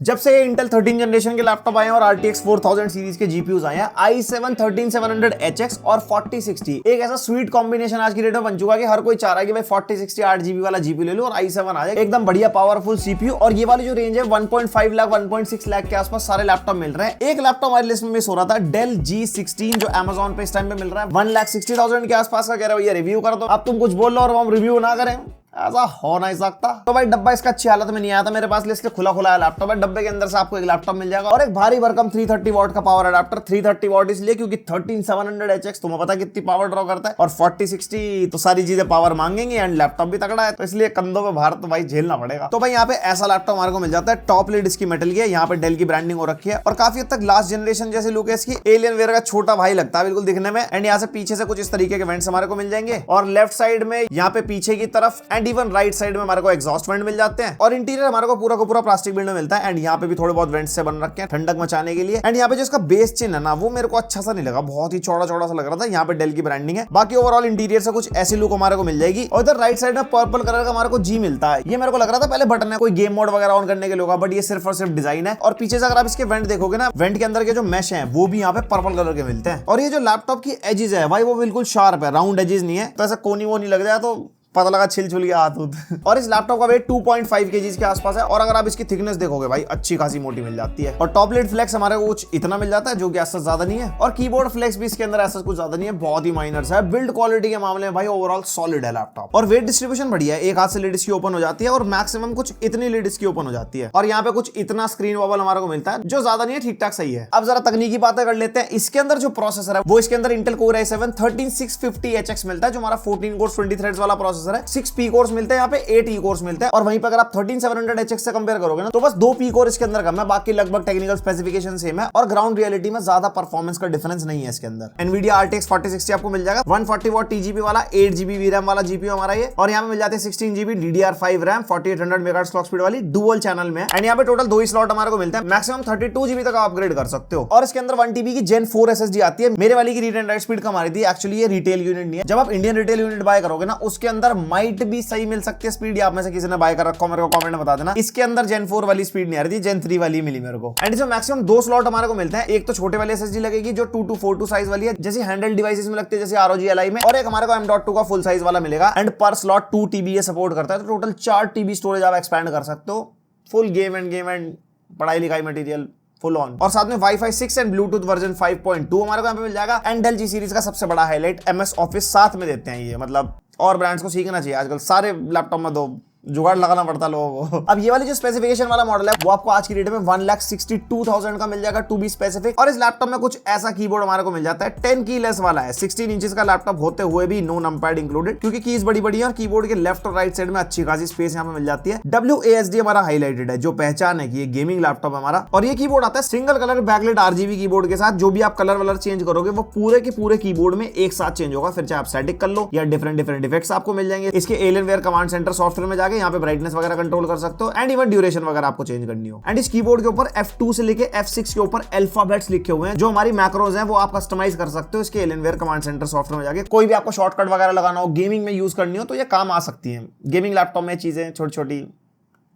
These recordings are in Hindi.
जब से ये इंटेल 13 जनरेशन के लैपटॉप आए हैं और RTX 4000 सीरीज के जीपीयूज आए हैं, i7 13700HX और 4060 एक ऐसा स्वीट कॉम्बिनेशन आज की डेट में बन चुका है कि हर कोई चाह रहा है कि भाई 4060 8GB वाला जीपीयू ले लो और i7 आ जाए एकदम बढ़िया पावरफुल सीपीयू। और ये वाली जो रेंज है 1.5 लाख 1.6 लाख के आसपास सारे लैपटॉप मिल रहे हैं। एक लैपटॉप हमारी लिस्ट में मिस हो रहा था, डेल G16 जो Amazon पे इस टाइम पे मिल रहा है 1,60,000 के आसपास का। कह रहे हो ये रिव्यू कर दो, अब तुम कुछ बोल लो और हम रिव्यू ना करें, ऐसा हो नहीं सकता। तो भाई डब्बा इसका अच्छी हालत में नहीं आया था मेरे पास, इसलिए खुला खुला लैपटॉप है। डब्बे के अंदर से आपको एक लैपटॉप मिल जाएगा और एक भारी भरकम 330 वॉट का पावर अडाप्टर। 330 वॉट इसलिए क्योंकि 13700HX तुम्हें पता कितनी पावर ड्रॉ करता है, और 4060 तो सारी चीजें पावर मांगेंगी एंड लैपटॉप भी तगड़ा है, तो इसलिए कंधों पे भार तो भाई झेलना पड़ेगा। तो भाई यहाँ पे ऐसा लैपटॉप हमारे को मिल जाता है। टॉप लिड इसकी मेटल की है, यहाँ पे डेल की ब्रांडिंग हो रखी है और काफी हद तक लास्ट जनरेशन जैसी लुक है इसकी। एलियन वेयर का छोटा भाई लगता है बिल्कुल दिखने में। एंड यहाँ से पीछे से कुछ इस तरीके के वेंट्स हमारे को मिल जाएंगे और लेफ्ट साइड में यहाँ पे पीछे की तरफ एंड इवन राइट साइड हमारे को एग्जॉस्ट वेंट मिल जाते हैं। और इंटीरियर हमारे को पूरा प्लास्टिक बिल्ड में मिलता है। एंड यहाँ पे भी थोड़े बहुत वेंट्स से बन रखे हैं ठंडक मचाने के लिए। एंड यहाँ पे जो इसका बेस चिन्ह है ना, वो मेरे को अच्छा सा नहीं लगा, बहुत ही चौड़ा चौड़ा सा लग रहा था। यहाँ पे डेल की ब्रांडिंग है। बाकी ओवरऑल इंटीरियर से कुछ ऐसी लुक हमारे को मिल जाएगी। और इधर राइट साइड में पर्पल कलर का हमारे को जी मिलता है। ये मेरे को लग रहा था पहले बटन है कोई गेम मोड वगैरह ऑन करने के लिए होगा, बट ये सिर्फ और सिर्फ डिजाइन है। और पीछे से अगर आप इसके वेंट देखोगे ना, वेंट के अंदर के जो मैश है वो भी यहाँ पे पर्पल कलर के मिलते हैं। और ये जो लैपटॉप की एजेस है भाई वो बिल्कुल शार्प है, राउंड एजेस नहीं है, तो ऐसा कोनी वो नहीं लग जाए तो पता लगा छिल छुल गया हाथ। और इस लैपटॉप का वेट 2.5 kg के आसपास है। और अगर आप इसकी थिकनेस देखोगे भाई अच्छी खासी मोटी मिल जाती है। और टॉप लिड फ्लेक्स हमारे को कुछ इतना मिल जाता है जो कि ऐसा ज्यादा नहीं है। और कीबोर्ड फ्लेक्स भी इसके अंदर ऐसा कुछ ज्यादा नहीं है, बहुत ही माइनर है। बिल्ड क्वालिटी के मामले में भाई ओवरऑल सॉलिड है लैपटॉप। और वेट डिस्ट्रीब्यूशन बढ़िया है, एक हाथ से लिड इसकी ओपन हो जाती है और मैक्सिमम कुछ इतनी लिड इसकी ओपन हो जाती है। और यहाँ पे कुछ इतना स्क्रीन वॉबल हमारे को मिलता है जो ज्यादा नहीं है, ठीक ठाक सही है। अब जरा तकनीकी बातें कर लेते हैं। इसके अंदर जो प्रोसेसर है वो इसके अंदर इंटेल कोर i7 13650HX मिलता है, जो हमारा 14 कोर्स 20 थ्रेड्स वाला प्रोसेसर है। 6 P कोर्स मिलते हैं यहाँ पे, 8 E कोर्स मिलते हैं। और वहीं पर अगर आप 13700HX से कंपेयर करोगे ना, तो बस 2 P कोर इसके अंदर कम है, बाकी लगभग टेक्निकल स्पेसिफिकेशन सेम है। और ग्राउंड रियलिटी में ज्यादा परफॉर्मेंस का डिफरेंस नहीं है इसके अंदर। Nvidia RTX 4060 आपको मिल जाएगा 140 वॉट TGP वाला 8GB VRAM वाला जीपीयू हमारा ये। और यहाँ पे मिल जाते हैं 16GB DDR5 RAM 4800 MHz clock speed वाली डुअल चैनल में। एंड यहाँ पे टोटल 2 ही स्लॉट हमारे को मिलते हैं, मैक्सिमम 32GB तक आप अपग्रेड कर सकते हो। और इसके अंदर 1TB की Gen 4 SSD आती है। मेरे वाली की रीड एंड राइट स्पीड कम आ रही थी, एक्चुअली ये रिटेल यूनिट नहीं है। जब आप इंडियन रिटेल यूनिट बाय करोगे ना, उसके अंदर माइट भी सही मिल सकती है स्पीड। आप में से किसी ने बाय कर रखा हो मेरे को कमेंट में बता देना। इसके अंदर Gen 4 वाली स्पीड नहीं आ रही थी, Gen 3 वाली मिली मेरे को। एंड इसमें मैक्सिमम 2 स्लॉट हमारे को मिलते हैं। एक तो छोटे वाली SSD लगेगी जो 2242 साइज वाली है, जैसे हैंडल डिवाइसेस में लगती है जैसे ROG Ally में। और एक हमारे को M.2 का फुल साइज वाला मिलेगा। एंड पर स्लॉट 2 TB ये सपोर्ट करता है, तो टोटल 4 TB स्टोरेज आप एक्सपैंड कर सकते हो। फुल गेम एंड पढ़ाई लिखाई मटेरियल फुल ऑन। और साथ में Wi-Fi 6 एंड ब्लूटूथ वर्जन 5.2 हमारे को यहाँ पे मिल जाएगा। एंड डेल G सीरीज का सबसे बड़ा हाईलाइट MS ऑफिस साथ में देते हैं ये, मतलब और ब्रांड्स को सीखना चाहिए आजकल, सारे लैपटॉप में दो जुगाड़ लगाना पड़ता है लोगों को। अब ये वाली जो स्पेसिफिकेशन वाला मॉडल है वो आपको आज की डेट में 1,62,000 का मिल जाएगा, टू बी स्पेसिफिक। और इस लैपटॉप में कुछ ऐसा कीबोर्ड हमारे को मिल जाता है 10 की लेस वाला है, 16 इंचेस का लैपटॉप होते हुए भी नो नंपैड इंक्लूडेड, क्योंकि कीज बड़ी बड़ी है और कीबोर्ड के लेफ्ट और राइट साइड में अच्छी खासी स्पेस यहाँ पे मिल जाती है। WASD हमारा हाईलाइटेड है, जो पहचान है कि ये गेमिंग लैपटॉप है हमारा। और ये कीबोर्ड आता है single colour backlight RGB keyboard के साथ। जो भी आप कलर वलर चेंज करोगे वो पूरे के पूरे कीबोर्ड में एक साथ चेंज होगा, फिर चाहे आप स्टैटिक कर लो या डिफरेंट इफेक्ट्स आपको मिल जाएंगे। इसके एलियनवेयर कमांड सेंटर सॉफ्टवेयर में जाके यहाँ पे ब्राइटनेस वगैरह कंट्रोल कर सकते हो एंड इवन ड्यूरेशन वगैरह आपको चेंज करनी हो। एंड इस कीबोर्ड के ऊपर F2 से लेके F6 के ऊपर अल्फाबेट्स लिखे हुए हैं, जो हमारी मैक्रोज हैं वो आप कस्टमाइज कर सकते हो इसके एलियनवेयर कमांड सेंटर सॉफ्टवेयर में जाके। कोई भी आपको शॉर्टकट वगैरह लगाना हो, गेमिंग में यूज करनी हो, तो ये काम आ सकती है। गेमिंग लैपटॉप में चीजें छोटी छोटी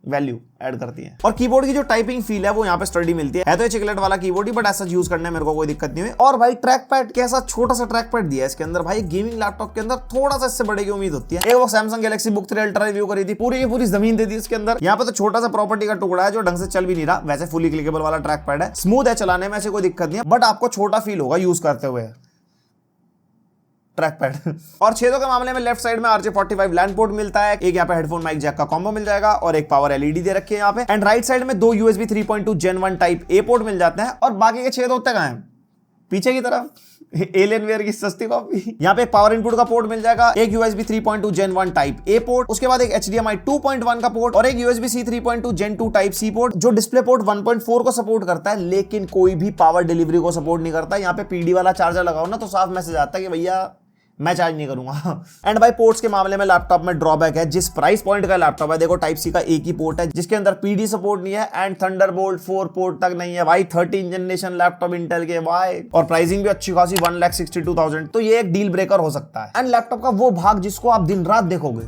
वैल्यू ऐड करती है। और कीबोर्ड की जो टाइपिंग फील है वो यहाँ पे स्टडी मिलती है तो ये चिकलेट वाला कीबोर्ड ही, बट ऐसा यूज करने में मेरे को कोई दिक्कत नहीं हुई। और भाई ट्रैक पैड, कैसा छोटा सा ट्रैक पैड दिया है इसके अंदर भाई। गेमिंग लैपटॉप के अंदर थोड़ा सा इससे बड़े की उम्मीद होती है। एक वो Samsung Galaxy book 3 ultra review करी थी, पूरी की पूरी जमीन दे दी इसके अंदर। यहाँ पे तो छोटा सा प्रॉपर्टी का टुकड़ा है जो ढंग से चल भी नहीं रहा। वैसे फुली क्लिकेबल वाला ट्रैक पैड है, स्मूथ है चलाने में, ऐसे कोई दिक्कत नहीं है, बट आपको छोटा फील होगा यूज करते हुए ट्रैक पैड। और छेदों के मामले में लेफ्ट साइड में RJ45 लैंड पोर्ट मिलता है, एक यहाँ पे हेडफोन माइक जैक का कॉम्बो मिल जाएगा और एक पावर LED दे रखी है यहाँ पे। एंड राइट साइड में 2 USB 3.2 Gen 1 type A port मिल जाते हैं। और बाकी के छेद होते कहां हैं? पीछे की तरफ एलियनवेयर की सस्ती कॉपी। यहाँ पे एक पावर इनपुट का पोर्ट मिल जाएगा, एक USB 3.2 Gen 1 type A port, उसके बाद एक HDMI 2.1 का पोर्ट और एक USB-C 3.2 Gen 2 type C port, जो डिस्प्ले पोर्ट 1.4 को सपोर्ट करता है लेकिन कोई भी पावर डिलीवरी को सपोर्ट नहीं करता। यहाँ पे PD वाला चार्जर लगाओ ना तो साफ मैसेज आता है कि भैया मैं चार्ज नहीं करूंगा। एंड भाई पोर्ट्स के मामले में लैपटॉप में ड्रॉबैक है, जिस प्राइस पॉइंट का लैपटॉप है, देखो टाइप सी का एक ही पोर्ट है जिसके अंदर PD सपोर्ट नहीं है एंड थंडरबोल्ट 4 पोर्ट तक नहीं है भाई। 13 जनरेशन लैपटॉप इंटेल के भाई, और प्राइसिंग भी अच्छी खासी 1,62,000, तो ये एक डील ब्रेकर हो सकता है। एंड लैपटॉप का वो भाग जिसको आप दिन रात देखोगे,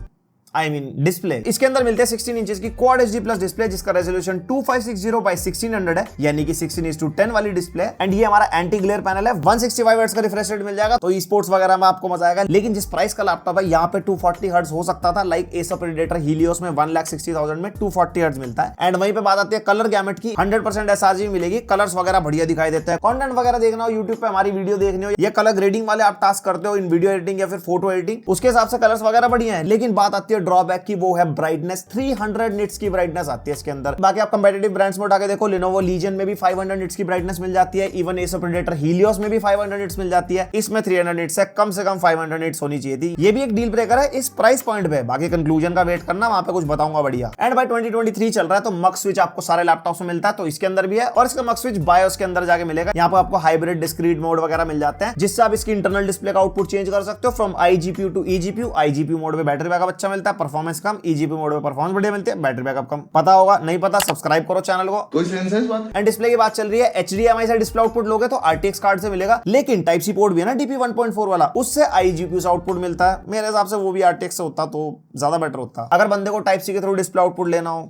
आई मीन डिस्प्ले। इसके अंदर मिलते हैं 16 इंचेस की क्वाड एचडी प्लस डिस्प्ले जिसका रेजोल्यूशन 2560 बाय 1600 है, यानी कि 16:10 वाली डिस्प्ले। एंड ये हमारा एंटी ग्लेयर पैनल है, 165 हर्ट्ज का रिफ्रेश रेट मिल जाएगा, तो ई स्पोर्ट्स वगैरह में आपको मजा आएगा। लेकिन जिस प्राइस का लैपटॉप है यहाँ पे 240 हर्ट्ज हो सकता था, लाइक एसर प्रेडेटर हीलियोस में 1,60,000 में 240 हर्ट्ज मिलता है। एंड वहीं पे बात आती है कलर गैमेट की, 100% एसआरजी मिलेगी, कलर्स वगैरह बढ़िया दिखाई देते हैं। कंटेंट वगैरह देखना हो यूट्यूब पे, हमारी वीडियो देखनी हो या कलर ग्रेडिंग वाले आप टास्क करते हो इन वीडियो एडिटिंग या फिर फोटो एडिटिंग, उसके हिसाब से कलर्स वगैरह बढ़िया है। लेकिन बात आती है ड्रॉबैक की, वो है ब्राइटनेस। 300 निट्स की ब्राइटनेस आती है इसके अंदर। बाकी आप कंपेटिटिव ब्रांड्स में उठा के देखो, Lenovo Legion में भी 500 निट्स की ब्राइटनेस मिल जाती है, इवन एसर प्रेडेटर हीलियोस में भी 500 निट्स मिल जाती है। इसमें 300 निट्स है, कम से कम 500 निट्स होनी चाहिए थी। ये भी एक डील ब्रेकर है इस प्राइस पॉइंट पे। बाकी कंक्लूजन का वेट करना, वहां पे कुछ बताऊंगा बढ़िया। एंड बाय 2023 चल रहा है, तो मक स्विच आपको सारे लैपटॉप्स में मिलता है, तो इसके अंदर भी है। और इसका मक स्विच बायोस के अंदर जाके मिलेगा। यहाँ पे आपको हाइब्रिड डिस्क्रीट मोड वगैरह मिल जाते हैं, जिससे आप इसकी इंटरनल डिस्प्ले का आउटपुट चेंज कर सकते हो from iGPU to eGPU। iGPU mode में बैटरी बैकअप अच्छा मिलता है, परफॉर्मेंस कम। eGPU मोड में परफॉर्मेंस बढ़िया मिलती है, बैटरी बैकअप कम। पता होगा, नहीं पता सब्सक्राइब करो चैनल को। कोई सेंस है इस बात? एंड डिस्प्ले की बात चल रही है, HDMI से डिस्प्ले आउटपुट लोगे तो RTX कार्ड से मिलेगा, लेकिन टाइप सी पोर्ट भी है ना DP 1.4 वाला, उससे iGPU से आउटपुट मिलता है। मेरे हिसाब से वो भी RTX से होता तो ज्यादा बेटर होता, अगर बंदे को टाइप सी के थ्रू डिस्प्ले आउटपुट लेना हो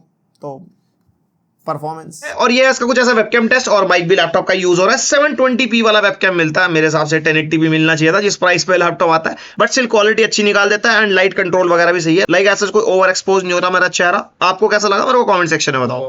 तो परफॉर्मेंस। और ये इसका कुछ ऐसा वेबकैम टेस्ट और माइक भी लैपटॉप का यूज हो रहा है। 720p वाला वेबकैम मिलता है, मेरे हिसाब से 1080p भी मिलना चाहिए था जिस प्राइस पे लैपटॉप आता है, बट स्टिल क्वालिटी अच्छी निकाल देता है। एंड लाइट कंट्रोल वगैरह भी सही है, लाइक ऐसा कोई ओवर एक्सपोज नहीं होता मेरा चेहरा। आपको कैसा लगा मेरे को कमेंट सेक्शन में बताओ।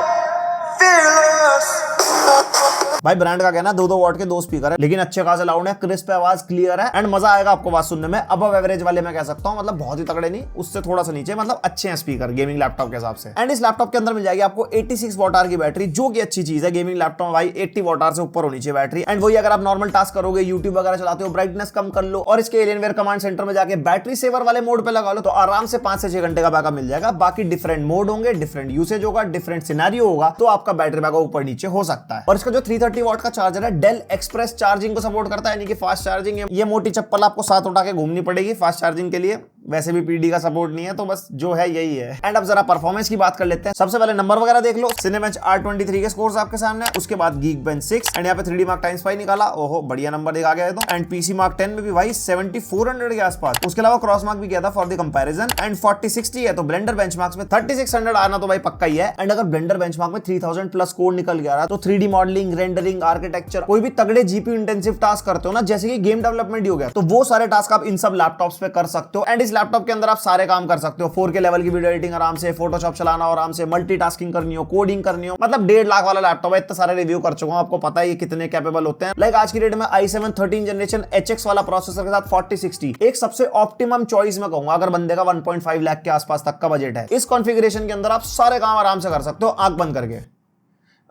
भाई ब्रांड का कहना 2-2 वॉट के 2 स्पीकर है, लेकिन अच्छे खासे लाउड है, क्रिस्प आवाज, क्लियर है एंड मजा आएगा आपको आवाज सुनने में। अबव एवरेज वाले मैं कह सकता हूं, मतलब बहुत ही तगड़े नहीं, उससे थोड़ा सा नीचे, मतलब अच्छे हैं स्पीकर गेमिंग लैपटॉप के हिसाब से। एंड इस लैपटॉप के अंदर मिल जाएगी आपको 86 वॉट आवर की बैटरी, जो कि अच्छी चीज है। गेमिंग लैपटॉप भाई 80 वॉट आवर से ऊपर होनी चाहिए बैटरी। एंड वही अगर आप नॉर्मल टास्क करोगे, यूट्यूब वगैरह चलाते हो, ब्राइटनेस कम कर लो और इसके एलियनवेयर कमांड सेंटर में जाके बैटरी सेवर वाले मोड पे लगा लो, तो आराम से 5 से 6 घंटे का बैकअप मिल जाएगा। बाकी डिफरेंट मोड होंगे, डिफरेंट यूसेज होगा, डिफरेंट सिनेरियो होगा, तो आपका बैटरी बैकअप ऊपर नीचे हो सकता है। और इसका जो 330 वॉट का चार्जर है, डेल एक्सप्रेस चार्जिंग को सपोर्ट करता है, यानी कि फास्ट चार्जिंग। ये मोटी चप्पल आपको साथ उठा के घूमनी पड़ेगी फास्ट चार्जिंग के लिए, वैसे भी पीडी का सपोर्ट नहीं है, तो बस जो है यही है। एंड अब जरा परफॉर्मेंस की बात कर लेते हैं। सबसे पहले नंबर वगैरह देख लो, Cinebench R23 के स्कोर्स आपके सामने, उसके बाद Geekbench 6 एंड यहाँ पे 3D Mark Time निकाला, ओहो बढ़िया नंबर दिखा गया है। तो एंड PC Mark 10 में भी भाई 7400 के आसपास। उसके अलावा क्रॉस मार्क भी किया था फॉर द कंपैरिजन, एंड 4060 है, तो ब्लेंडर बेंचमार्क्स में 3600 आना तो भाई पक्का ही है। एंड अगर ब्लेंडर बेंचमार्क में 3000 प्लस कोड निकल गया तो 3D मॉडलिंग, रेंडरिंग, आर्किटेक्चर, कोई भी तगड़े GPU इंटेंसिव टास्क करते हो ना, जैसे कि गेम डेवलपमेंट ही हो गया, तो वो सारे टास्क आप इन सब लैपटॉप्स पे कर सकते हो। एंड इस लैपटॉप के अंदर आप सारे काम कर सकते हो, 4K लेवल की वीडियो एडिटिंग आराम से, फोटोशॉप चलाना आराम से, मल्टीटास्किंग करनी हो, कोडिंग करनी हो, मतलब 1.5 लाख वाला लैपटॉप है। इतने सारे रिव्यू कर चुका हूं, आपको पता है ये कितने कैपेबल होते हैं। लाइक आज की डेट में i7 13 जनरेशन HX वाला प्रोसेसर के साथ 4060 एक सबसे ऑप्टिमम चॉइस में कहूंगा, अगर बंदे का 1.5 लाख के आसपास तक का बजट है। इस कॉन्फ़िगरेशन के अंदर आप सारे काम आराम से कर सकते हो, आंख बंद करके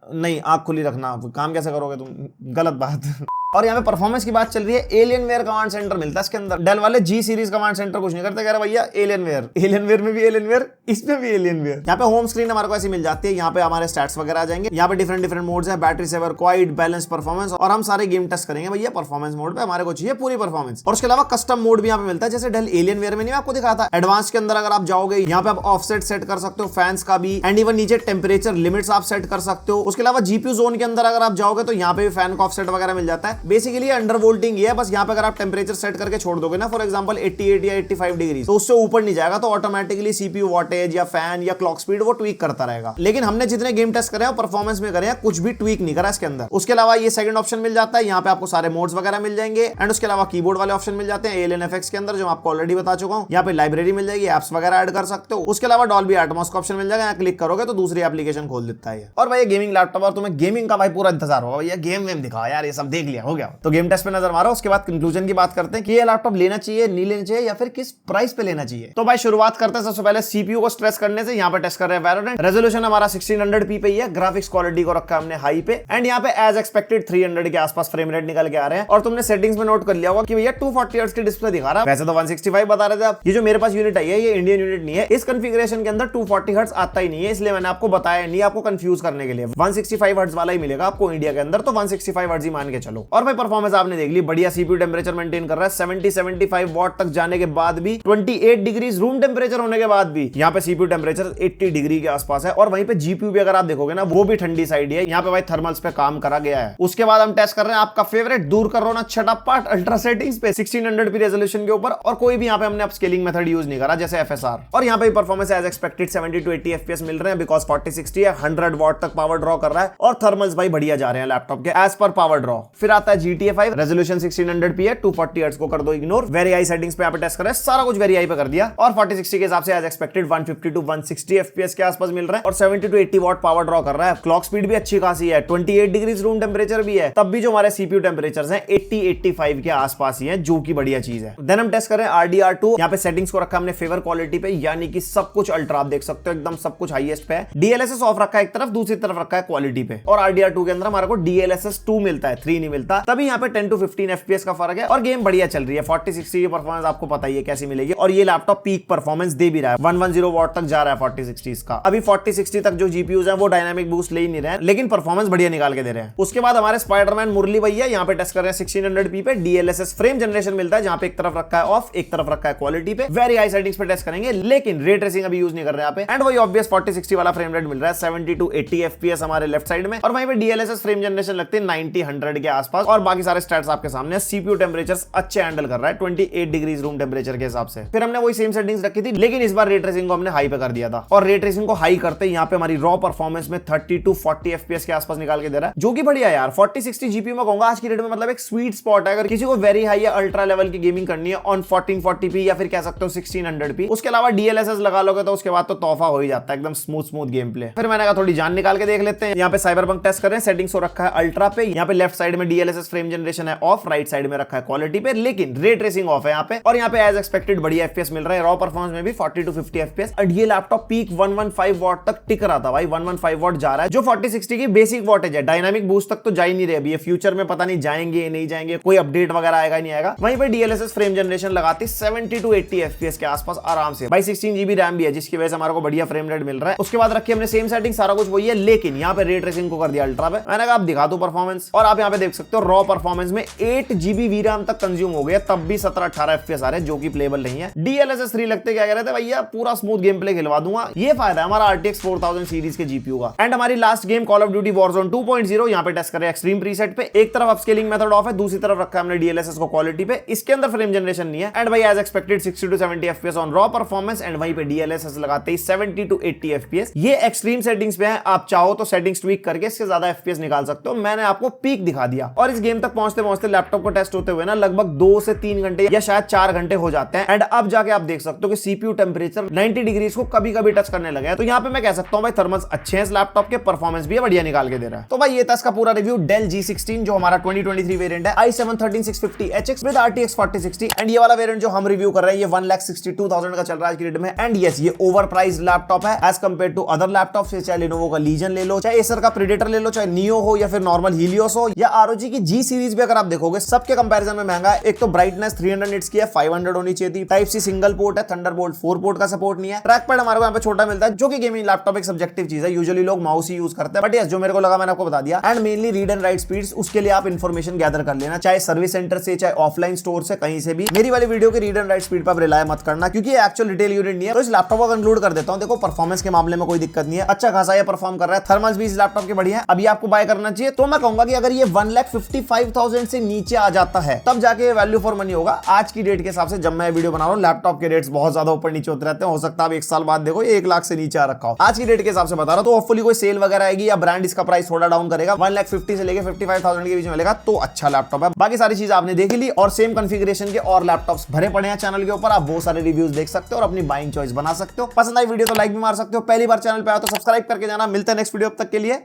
नहीं, आंख खुली रखना। काम कैसे करोगे तुम, गलत बात। और यहाँ पे परफॉर्मेंस की बात चल रही है, एलियनवेयर कमांड सेंटर मिलता है इसके अंदर। डेल वाले G सीरीज कमांड सेंटर कुछ नहीं करते, कह रहे भैया एलियनवेयर में भी एलियनवेयर, इसमें भी एलियनवेयर। यहाँ पे होम स्क्रीन हमारे को ऐसी मिल जाती है, यहाँ पे हमारे स्टैट्स वगैरह आ जाएंगे। यहाँ पे डिफरेंट मोड्स है, battery saver, quiet, balance, performance, और हम सारे गेम टेस्ट करेंगे भैया परफॉर्मेंस मोड पे, हमारे को चाहिए पूरी परफॉर्मेंस। और उसके अलावा कस्टम मोड भी यहाँ पे मिलता है, जैसे डेल एलियनवेयर में नहीं आपको दिखा था। एडवांस के अंदर अगर आप जाओगे, यहाँ पे आप ऑफसेट सेट कर सकते हो फैंस का भी, एंड इवन नीचे टेम्परेचर लिमिट्स आप सेट कर सकते हो। उसके अलावा GPU जोन के अंदर अगर आप जाओगे तो यहाँ पे भी फैन का ऑफसेट वगैरह मिल जाता है। बेसिकली अंडर वोल्टिंग ये है, बस यहाँ पे अगर आप टेम्परेचर सेट करके छोड़ दोगे ना, फॉर एग्जांपल 88 या 85 डिग्री, तो उससे ऊपर नहीं जाएगा, तो ऑटोमेटिकली CPU वॉटेज या फैन या क्लॉक स्पीड वो ट्वीक करता रहेगा। लेकिन हमने जितने गेम टेस्ट करे हैं परफॉर्मेंस में करे हैं, कुछ भी ट्वीक नहीं करा इसके अंदर। उसके अलावा ये सेकंड ऑप्शन मिल जाता है, यहाँ पे आपको सारे मोड्स वगैरह मिल जाएंगे। एंड उसके अलावा कीबोर्ड वाले ऑप्शन मिल जाते हैं AlienFX के अंदर, जो आपको ऑलरेडी बता चुका हूँ। यहाँ पे लाइब्रेरी मिल जाएगी, एप्स वगैरह ऐड कर सकते हो। उसके अलावा Dolby Atmos का ऑप्शन मिल जाएगा, यहाँ क्लिक करोगे तो दूसरी एप्लीकेशन खोल देता है। और भाई गेमिंग लैपटॉप, और तुम्हें गेमिंग का भाई पूरा इंतजार होगा, भैया गेम दिखाओ यार, ये सब देख लिया हो गया, तो गेम टेस्ट पे नजर मारो। उसके बाद कंक्लूजन की बात करते हैं कि ये लैपटॉप लेना चाहिए, नहीं लेना चाहिए, या फिर किस प्राइस पे लेना चाहिए। तो भाई शुरुआत करते हैं सबसे पहले CPU को स्ट्रेस करने से। यहाँ पे टेस्ट कर रहे हैं Valorant, रेजोल्यूशन हमारा 1600p पे ही है, ग्राफिक्स क्वालिटी को रखा हमने हाई पे, एंड यहाँ पे एज एक्सपेक्टेड 300 के आसपास फ्रेम रेट निकल के आ रहे हैं। और तुमने सेटिंग्स में नोट कर लिया होगा कि भैया 240 हर्ट्ज की डिस्प्ले दिखा रहा है, वैसे तो 165 बता रहे थे आप। ये जो मेरे पास यूनिट आई है, ये इंडियन यूनिट नहीं है, इस कॉन्फ़िगरेशन के अंदर 240 हर्ट्ज आता ही नहीं है, इसलिए मैंने आपको बताया नहीं, आपको कंफ्यूज करने के लिए। 165 हर्ट्ज वाला ही मिलेगा आपको इंडिया के अंदर, तो 165 हर्ट्ज ही मान के चलो। और भाई परफॉर्मेंस आपने देख ली, बढ़िया सीपीयू टेंपरेचर मेंटेन कर रहा है 70-75 वॉट तक जाने के बाद भी, 28 डिग्री रूम टेंपरेचर होने के बाद भी यहाँ पे सीपीयू टेंपरेचर 80 डिग्री के आसपास है। और वहीं पे जीपीयू भी अगर आप देखोगे ना, वो भी ठंडी साइड है। यहाँ पे भाई थर्मल्स पे काम करा गया है। उसके बाद हम टेस्ट कर रहे हैं आपका फेवरेट दूर कर रोना छटापाट अल्ट्रा सेटिंग्स पे 1600p रेजोल्यूशन के ऊपर, और कोई भी यहाँ पे हमने अपस्केलिंग मेथड यूज नहीं करा जैसे FSR। और यहाँ पे परफॉर्मेंस एज एक्सपेक्टेड 70-80 FPS मिल रहे हैं, बिकॉज 4060 है, 100 वॉट तक पावर ड्रॉ कर रहा है, और थर्मल्स भाई बढ़िया जा रहे हैं लैपटॉप के एज पर पावर ड्रॉ। फिर आता है GTA 5, रेजोल्यूशन 1600p है, 240 हर्ट्ज को कर दो इग्नोर। वेरी हाई सेटिंग्स पे यहाँ पे टेस्ट कर रहे हैं, सारा कुछ वेरी हाई पे कर दिया, और 4060 के हिसाब से एज एक्सपेक्टेड 150-160 FPS के आसपास मिल रहा है, और 70-80 वॉट पावर ड्रॉ कर रहा है। क्लॉक स्पीड भी अच्छी खासी है, 28 डिग्री रूम टेंपरेचर भी है, तब भी जो हमारे सीपीयू टेंपरेचर्स हैं 80-85 के आसपास ही हैं, जो कि बढ़िया चीज है। देन हम टेस्ट करें RDR2, यहाँ पे सेटिंग्स को रखा हमने फेवर क्वालिटी पे, यानी कि सब कुछ अल्ट्रा, आप देख सकते हो एकदम सब कुछ हाईएस्ट पे है। DLSS ऑफ रखा है एक तरफ, दूसरी तरफ रखा है क्वालिटी पे, और RDR2 के अंदर हमारे को DLSS 2 मिलता है, 3 नहीं मिलता, तभी यहाँ पे 10-15 FPS का फर्क है, और गेम बढ़िया चल रही है। 4060 की परफॉर्मेंस आपको पता ही है कैसी मिलेगी, और ये लैपटॉप पीक परफॉर्मेंस दे भी रहा है, 110 वॉट तक जा रहा है 4060 का। अभी 4060 तक जो जीपीयूज है वो डायनामिक बूस्ट ले ही नहीं रहे हैं, लेकिन परफॉर्मेंस बढ़िया निकाल के दे रहे हैं। उसके बाद हमारे स्पाइडरमैन मुरली भैया यहाँ पे टेस्ट कर रहे हैं 1600p पे, DLSS फ्रेम जनरेशन मिलता है, जहां पे एक तरफ रखा है ऑफ, एक तरफ रखा है क्वालिटी पे। वेरी हाई सेटिंग्स पे टेस्ट करेंगे, लेकिन रे ट्रेसिंग अभी यूज नहीं कर रहे हैं यहाँ पे, एंड वही ऑब्वियस 4060 वाला फ्रेम रेट मिल रहा है 70-80 FPS हमारे लेफ्ट साइड में, और वहीं पे DLSS फ्रेम जनरेशन लगती है 90-100 के आसपास, और बाकी सारे स्टैट्स आपके सामने। सीपीयू टेंपरेचर्स अच्छे हैंडल कर रहा है 28 डिग्री रूम टेंपरेचर के हिसाब से। फिर हमने वही सेम सेटिंग्स रखी थी, लेकिन इस बार रे ट्रेसिंग को हमने हाई पे कर दिया था, और रे ट्रेसिंग को हाई करते यहाँ पे हमारी रॉ परफॉर्मेंस में 30-40 FPS के आसपास निकाल के दे रहा है, जो कि बढ़िया यार। 4060 जीपीयू में कहूंगा आज की डेट में मतलब एक स्वीट स्पॉट है, अगर किसी को वेरी हाई या अल्ट्रा लेवल की गेमिंग करनी है ऑन 1440p या फिर कह सकते हो 1600p। उसके अलावा DLSS लगा लोगे तो उसके बाद तो तोहफा हो ही जाता है, एकदम स्मूथ गेम प्ले। फिर मैंने कहा थोड़ी जान निकाल के देख लेते हैं। यहाँ पे साइबरपंक टेस्ट करें, सेटिंग्स हो रखा है अल्ट्रा पे, यहाँ पे लेफ्ट साइड में DLSS फ्रेम जनरेशन है ऑफ, राइट साइड में रखा है क्वालिटी पे, लेकिन रे ट्रेसिंग ऑफ है यहाँ पे, और यहाँ पे एज एक्सपेक्टेड बढ़िया FPS मिल रहा है, रॉ परफॉर्मेंस में भी 40-50 FPS, और ये लैपटॉप पीक 115 वॉट तक टिक रहा था भाई, 115 वॉट जा रहा है, जो 4060 की बेसिक वॉटेज है। डायनामिक बूस्ट तक तो जा ही नहीं रहे अभी, ये फ्यूचर में पता नहीं जाएंगे नहीं जाएंगे, कोई अपडेट वगैरह आएगा नहीं आएगा। वहीं पे DLSS फ्रेम जनरेशन लगाती 70-80 FPS के आसपास आराम से भाई। 16GB रैम भी है, जिसकी वजह से हमारे को बढ़िया फ्रेम रेट मिल रहा है। उसके बाद रखी हमने सेम सेटिंग, सारा कुछ वही है, लेकिन यहाँ पे रे ट्रेसिंग को कर दिया अल्ट्रा पे। मैंने कहा आप दिखा दो परफॉर्मेंस, और आप यहाँ पे देख सकते हो रॉ परफॉर्मेंस में 8GB VRAM तक कंज्यूम हो गया, तब भी 17-18 FPS आ रहे हैं, जो कि प्लेबल नहीं है। DLSS 3 लगते क्या कह रहे थे भैया, पूरा स्मूथ गेम प्ले खिलवा दूंगा। ये फायदा है हमारा RTX 4000 सीरीज के जीपीयू का। एंड हमारी last game call of duty Warzone 2.0 यहाँ पे टेस्ट करें एक्सट्रीम प्रीसेट पे। एक तरफ अपस्केलिंग मेथड ऑफ है, दूसरी तरफ रखा है हमने DLSS को क्वालिटी पे। इसके अंदर फ्रेम जनरेशन नहीं है, एंड भाई as expected 60-70 FPS on raw performance, and वहीं पे DLSS लगाते ही 70-80 FPS। ये एक्सट्रीम सेटिंग्स पे है, आप चाहो तो सेटिंग्स ट्वीक करके इससे ज्यादा FPS निकाल सकते हो। मैंने आपको पीक दिखा दिया, और इस गेम तक पहुंचते पहुंचते लैपटॉप को टेस्ट होते हुए ना लगभग 2 से 3 घंटे या शायद 4 घंटे हो जाते हैं। एंड अब जाके आप देख सकते हो कि सीपीयू टेंपरेचर 90 डिग्री को कभी कभी टच करने लगे हैं। तो यहाँ पे मैं कह सकता हूँ भाई थर्मल्स अच्छे हैं इस लैपटॉप के, परफॉर्मेंस भी बढ़िया निकाल के दे रहा है। तो भाई ये था इसका पूरा रिव्यू डेल G16 जो हमारा 2023 वेरिएंट है, i7-13650HX विद RTX 4060। एंड ये वाला वेरिएंट जो हम रिव्यू कर रहे हैं ये 1,62,000 का चल रहा है आज की डेट में। एंड यस, ये ओवर प्राइस लैपटॉप है as compare to other laptop से, चाहे Lenovo का लीजन ले लो, चाहे एसर का प्रेडेटर ले लो, चाहे नियो हो या फिर नॉर्मल हीलियोस हो, या ROG की G सीरीज भी अगर आप देखोगे सबके कंपैरिजन में महंगा है। एक तो ब्राइटनेस 300 निट्स की है, 500 होनी चाहिए थी। टाइप सी सिंगल पोर्ट है, थंडरबोल्ट 4 पोर्ट का सपोर्ट नहीं है। ट्रैक पैड हमारे को यहाँ पे छोटा मिलता है, जो कि गेमिंग लैपटॉप एक सब्जेक्टिव चीज है, यूजुअली लोग माउस ही यूज करते हैं, बट यस जो मेरे को लगा मैंने आपको बता दिया। And mainly read and right speeds, उसके लिए आप इन्फॉर्मेशन गैदर कर लेना, चाहे सर्विस सेंटर से, चाहे ऑफलाइन स्टोर से, कहीं से भी। मेरी वाली वीडियो के रीड एंड राइट स्पीड पर रिलाय मत करना, क्योंकि ये एक्चुअल रिटेल यूनिट नहीं है। तो इस लैपटॉप को कंक्लूड कर देता हूं, देखो परफॉर्मेंस के मामले में कोई दिक्कत नहीं है, अच्छा खासा ये परफॉर्म कर रहा है, थर्मल्स भी इस लैपटॉप के बढ़िया है। अभी आपको बाय करना चाहिए, तो मैं कहूंगा कि अगर ये 1,55,000 से नीचे आ जाता है तब जाके वैल्यू फॉर मनी होगा। आज की डेट के हिसाब से जब मैं वीडियो बना रहा हूं, लैपटॉप के रेट्स बहुत ज्यादा ऊपर नीचे होते रहते हैं, हो सकता है आप 1 साल बाद देखो ये 1 लाख से नीचे आ रखा हो। आज की डेट के हिसाब से बता रहा हूं, तो होपफुली कोई सेल वगैरह आएगी या ब्रांड इसका प्राइस थोड़ा डाउन करेगा, 1,50,000 से लेके 55,000 के बीच में मिलेगा, तो अच्छा लैपटॉप है। बाकी सारी चीज आपने देख ली, और सेम कॉन्फ़िगरेशन के और लैपटॉप्स भरे पड़े हैं चैनल के ऊपर, आप वो सारे रिव्यूज देख सकते हो और अपनी बाइंग चॉइस बना सकते हो। पसंद आई वीडियो तो लाइक भी मार सकते हो, पहली बार चैनल पे आया तो सब्सक्राइब करके जाना। मिलते हैं नेक्स्ट वीडियो, अब तक के लिए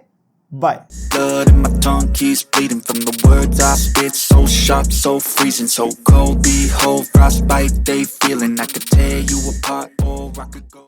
bye. Blood in my tongue keeps bleeding from the words I spit. So sharp, so freezing, so cold. Behold, frostbite, they feeling. I could tear you apart, or I could go.